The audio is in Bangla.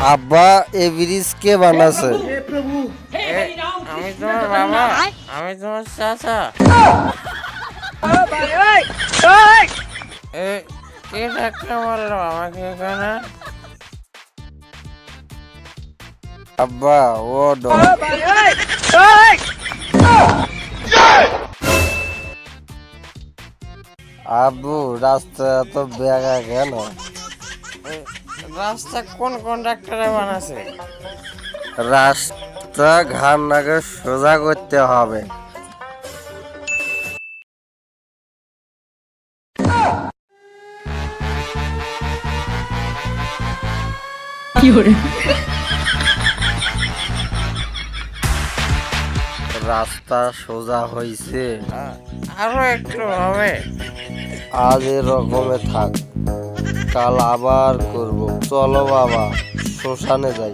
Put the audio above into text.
আব্বা এ ব্রিজ কে বানাছে? আমি তোমার বাবা, আমি তোমার চাচা। কে ধাক্কা মারলো আমাকে এখানে? আব্বা ও আব্বু রাস্তা এত বেগা কেন? রাস্তা কোন কন্ডাক্টরে বানাছে? রাস্তা ঘাট নাকে সোজা করতে হবে। রাস্তা সোজা হইছে, আরো একটু হবে। আজ এরকমে থাক, কাল আবার করব। চলো বাবা, শ্মশানে যাই।